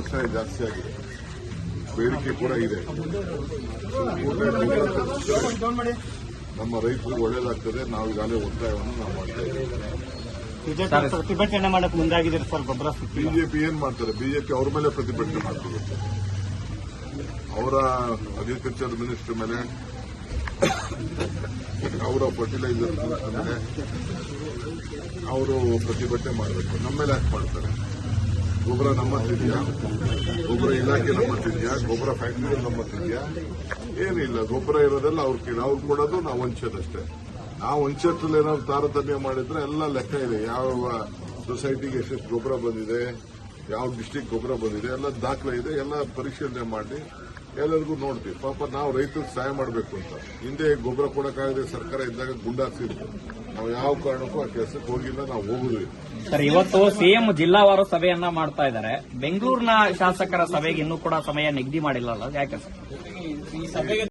ವ್ಯವಸಾಯ ಜಾಸ್ತಿ ಆಗಿದೆ, ಬೇಡಿಕೆ ಕೂಡ ಇದೆ. ನಮ್ಮ ರೈತರಿಗೆ ಒಳ್ಳೇದಾಗ್ತದೆ. ನಾವು ಈಗಾಗಲೇ ಒತ್ತಾಯವನ್ನು ನಾವು ಮಾಡ್ತಾ ಇದ್ದೀವಿ. ಪ್ರತಿಭಟನೆ ಮಾಡಕ್ಕೆ ಮುಂದಾಗಿದ್ದಾರೆ ಸರ್. ಗೊಬ್ಬರ ಬಿಜೆಪಿ ಏನ್ ಮಾಡ್ತಾರೆ? ಬಿಜೆಪಿ ಅವ್ರ ಮೇಲೆ ಪ್ರತಿಭಟನೆ ಮಾಡ್ತೀವಿ. ಅವರ ಅಗ್ರಿಕಲ್ಚರ್ ಮಿನಿಸ್ಟರ್ ಮೇಲೆ, ಅವರ ಫರ್ಟಿಲೈಸರ್ ಮಿನಿಸ್ಟರ್ ಮೇಲೆ ಅವರು ಪ್ರತಿಭಟನೆ ಮಾಡಬೇಕು. ನಮ್ಮ ಮೇಲೆ ಯಾಕೆ ಮಾಡ್ತಾರೆ? ಗೊಬ್ಬರ ನಮ್ಮತ್ತಿದೆಯಾ? ಗೊಬ್ಬರ ಇಲಾಖೆ ನಮ್ಮತ್ತಿದೆಯಾ? ಗೊಬ್ಬರ ಫ್ಯಾಕ್ಟರಿ ನಮ್ಮತ್ತಿದೆಯಾ? ಏನಿಲ್ಲ. ಗೊಬ್ಬರ ಇರೋದೆಲ್ಲ ಅವ್ರು ಕೊಡೋದು, ನಾವು ಹಂಚೋದಷ್ಟೇ. ನಾವು ಹಂಚೋದ್ರಲ್ಲಿ ಏನಾದ್ರು ತಾರತಮ್ಯ ಮಾಡಿದ್ರೆ ಎಲ್ಲ ಲೆಕ್ಕ ಇದೆ. ಯಾವ ಸೊಸೈಟಿಗೆ ಎಷ್ಟೆಷ್ಟು ಗೊಬ್ಬರ ಬಂದಿದೆ, ಯಾವ ಡಿಸ್ಟಿಕ್ ಗೊಬ್ಬರ ಬಂದಿದೆ, ಎಲ್ಲ ದಾಖಲೆ ಇದೆ. ಎಲ್ಲ ಪರಿಶೀಲನೆ ಮಾಡಿ ಎಲ್ಲರಿಗೂ ನೋಡ್ತೀವಿ. ಪಾಪ ನಾವು ರೈತರಿಗೆ ಸಹಾಯ ಮಾಡಬೇಕು ಅಂತ ಹಿಂದೆ ಗೊಬ್ಬರ ಕೊಡಕ್ಕಾಗದೆ ಸರ್ಕಾರ ಇದ್ದಾಗ ಗುಂಡಾಗ್ತಿದ್ರು. ನಾವು ಯಾವ ಕಾರಣಕ್ಕೂ ಆ ಕೆಲಸಕ್ಕೆ ಹೋಗಿಲ್ಲ, ನಾವು ಹೋಗುದಿಲ್ಲ. ಸರ್, ಇವತ್ತು ಸಿಎಂ ಜಿಲ್ಲಾವಾರು ಸಭೆಯನ್ನ ಮಾಡ್ತಾ ಇದ್ದಾರೆ. ಬೆಂಗಳೂರಿನ ಶಾಸಕರ ಸಭೆಗೆ ಇನ್ನೂ ಕೂಡ ಸಮಯ ನಿಗದಿ ಮಾಡಿಲ್ಲ, ಯಾಕೆ ಸರ್?